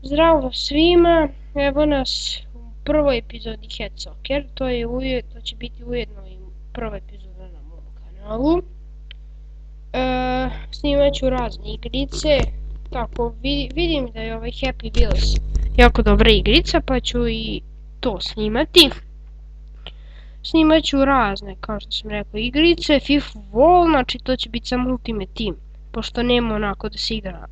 Zdravo svima, evo nas u prvoj epizodi Head Soccer, to će biti ujedno i prva epizoda na mom kanalu. Snimat ću razne igrice, tako vidim da je ovaj Happy Wheels jako dobra igrica, pa ću i to snimati. Snimat ću razne, kao što sam rekao, igrice, FIFA Wall, znači to će biti samo Ultimate Team, pošto nema onako da se igra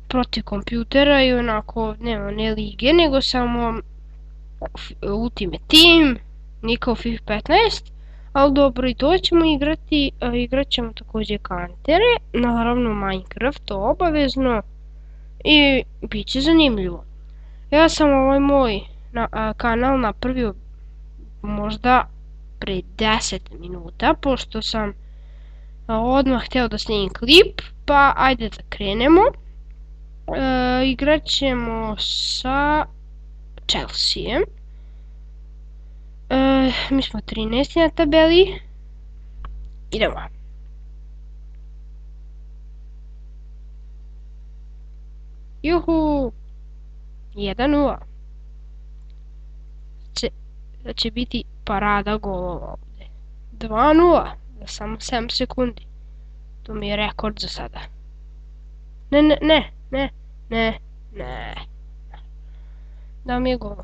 protiv kompjutera i onako nema ne lige, nego samo Ultimate Team, nije kao FIFA 15, ali dobro i to ćemo igrati, igrat ćemo također kantere, naravno Minecraft, to obavezno i bit će zanimljivo. Ja sam ovaj moj kanal napravio možda pre 10 minuta, pošto sam odmah htio da snimim klip, pa ajde da krenemo. Igrat ćemo sa Chelseaem. Mi smo 13. na tabeli. Idemo. Juhu! 1-0. Da će biti parada golova ovdje. 2-0. Za samo 7 sekundi. To mi je rekord za sada. Ne. Da mi je gol.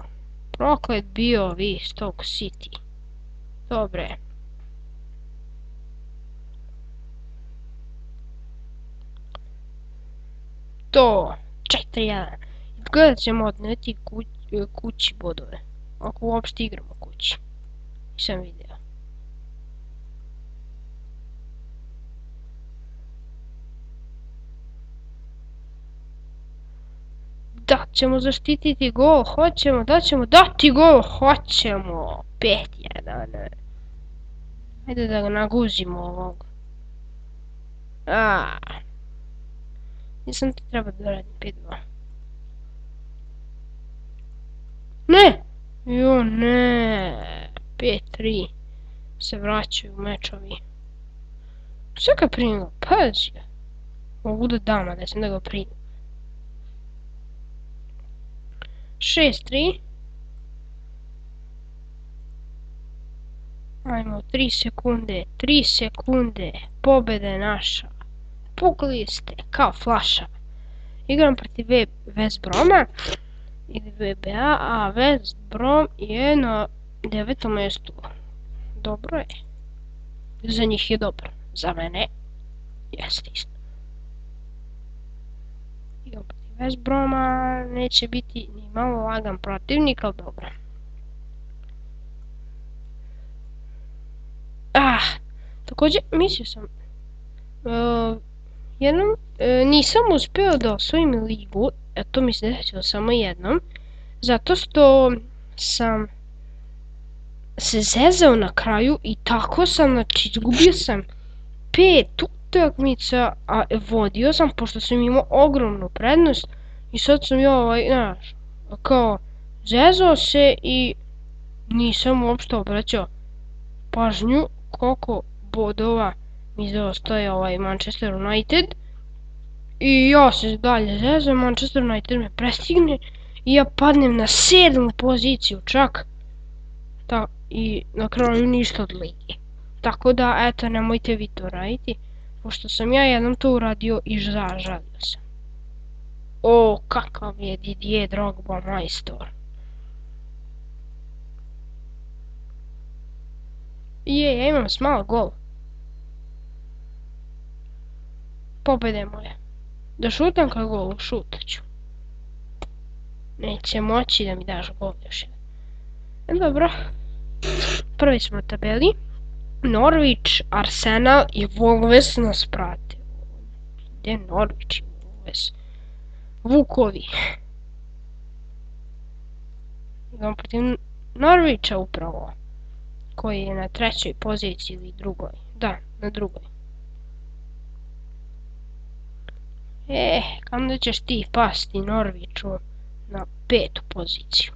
Proklet bio vi Stoke City. Dobre. To 4-1. Izgleda ćemo odneti kući bodove. Ako uopšte igramo kući. Nisam vidio. Da ćemo zaštititi gol, hoćemo, da ćemo dati gol, hoćemo. 5-1. Ajde da ga naguzimo ovog. Nisam to trebao da radim 5-2. Ne! Jo ne! 5-3. Se vraćaju mečovi. Sve ga primio, pazi ga. Mogu da dam, a da sam da ga primio. 6-3. Ajmo, 3 sekunde, pobjeda je naša. Pukli ste, kao flaša. Igram protiv West Broma, ili VBA, a West Brom je na 9. mjestu. Dobro je. Za njih je dobro, za mene jeste isto. Igram protiv West Broma, neće biti ni malo lagan protivnik, ali dobro. Također, mislio sam, jednom nisam uspio da osvojim ligu, to mi se desilo samo jednom, zato što sam se zezao na kraju i tako sam, znači izgubio sam 5 utakmica, a vodio sam pošto sam imao ogromnu prednost i sad sam znaš, kao zezao se i nisam uopšte obraćao pažnju koliko bodova mi zaostaje Manchester United i ja se dalje zezam, Manchester United me prestigne i ja padnem na 7. poziciju čak i na kraju ništa od ligi. Tako da, eto, nemojte vi to raditi, pošto sam ja jednom to uradio i zažalio sam. O, kakav je Didier Drogba majstor. Ja imam smal gol. Pobjede moje. Da šutam kao gol, šutat ću. Neće moći da mi daš gol još jedan. Dobro. Prvi smo na tabeli. Norwich, Arsenal i Wolves nas prate. Gdje je Norwich i Wolves? Vukovi. Idemo protiv Norwicha upravo. Koji je na 3. poziciji ili drugoj. Da, na drugoj. Kada ćeš ti pasti Norwichu na 5. poziciju?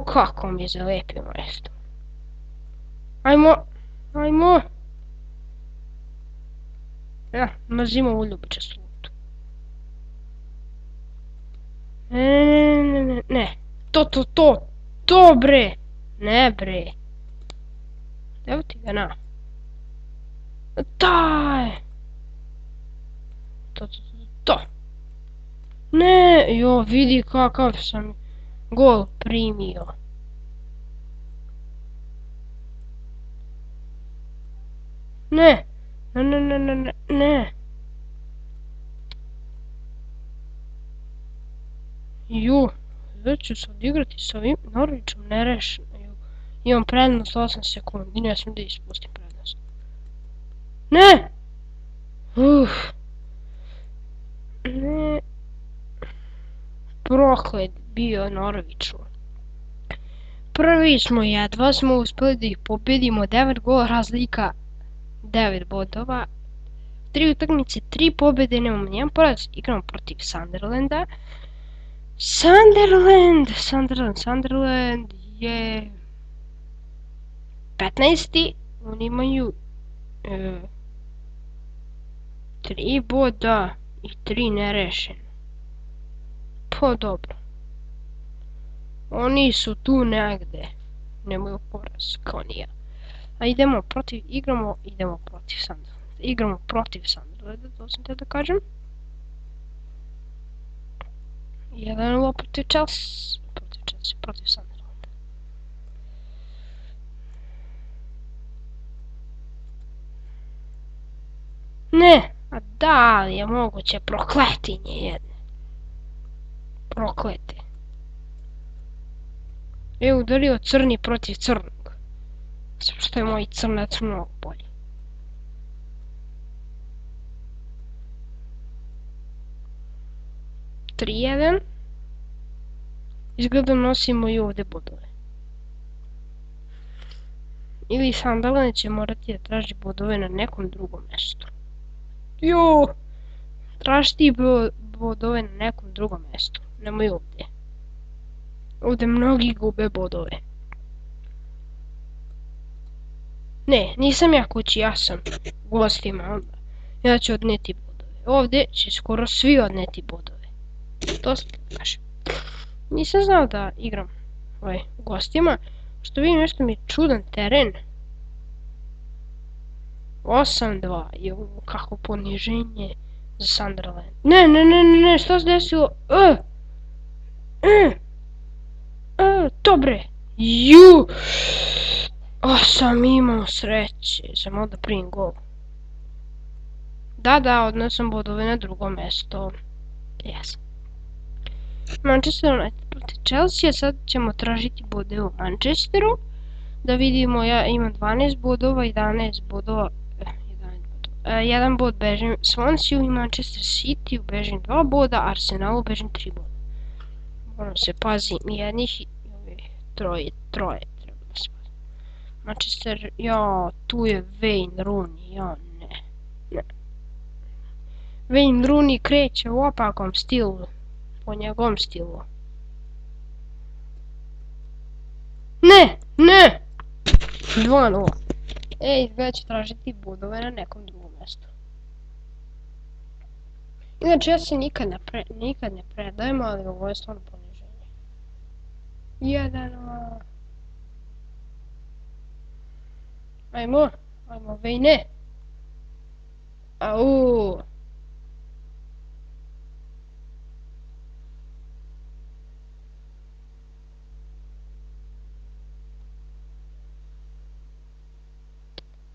Kako mi je zalepio mjesto. Ajmo. Ja, mrzimo u ljubičastu loptu. ne. To bre. Ne bre. Evo ti ga na. Daj. To. Ne, jo, vidi kakav sam gol primio. Ne. Ne. Ju, već ću se odigrati s ovim Norvićom nerešeno. Imam prednost 8 sekundi, ne smijem da ispustim prednost. Ne! Ne. Proklet bio Norviću. Prvi smo, jedva smo uspeli da ih pobedimo, 9 gola razlika, 9 bodova. 3 utakmice, 3 pobede, nemamo nijedan poraz, igramo protiv Sunderlanda. Sunderland je 15. Oni imaju 3 boda i 3 nerešene. Pa dobro. Oni su tu negde. Nemaju poraz kao ni ja. A idemo protiv Sunderlanda. Igramo protiv Sunderlanda, to sam te da kažem. 1-0 protiv Chelsea, protiv Sunderlanda. Ne, a da li je moguće, prokletinje jedne. Proklete. Je udario crni protiv crnog. Samo što je moj crnac mnogo bolji. Tri jedan. Izgleda nosimo i ovdje bodove. Ili Sunderland će morati da traži bodove na nekom drugom mjestu. Jo! Traži ti bodove na nekom drugom mjestu. Nemoj ovdje. Ovdje mnogi gube bodove. Ne, nisam ja kući, ja sam gostima onda. Ja ću odneti bodove. Ovdje će skoro svi odneti bodove. To sam kažem. Nisam znao da igram u gostima. Što vidim nešto mi je čudan teren. 8-2. Jo, kako poniženje za Sunderland. Ne, što se desilo? To bre. Ju. Sam imao sreće. Sam onda primim gol. Da, odneo sam bodove na drugo mjesto. Jesam. Manchester United protiv Chelsea, sad ćemo tražiti bode u Manchesteru. Da vidimo, ja imam 12 bodova, 11 bodova, 1 bod bežim Swansea i Manchester City, bežim 2 boda, Arsenalu bežim 3 boda. Moram se pazim jednih i troje treba da se pazim. Manchester, tu je Wayne Rooney, ne. Wayne Rooney kreće u opakom stilu. Po njegovom stilu. Ne! 2-0. Izgleda će tražiti bodove na nekom drugom mjestu. Inače, ja se nikad ne predajem, ali ovo je stvarno poniženje. 1-0. Ajmo, Vejne. Au.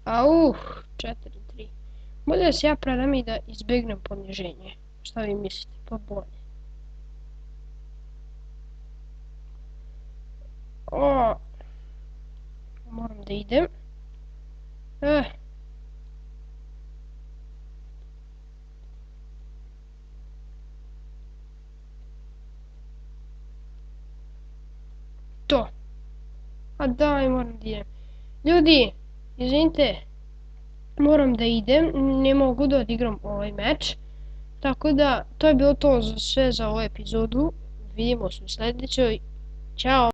Au, 4-3. Bolje da se ja predam i da izbjegnem poniženje. Šta vi mislite? Pa bolje. Moram da idem. To. A daj, moram da idem. Ljudi, izvinite, moram da idem, ne mogu da odigram ovaj meč. Tako da, to je bilo to sve za ovu epizodu. Vidimo se u sljedećoj. Ćao!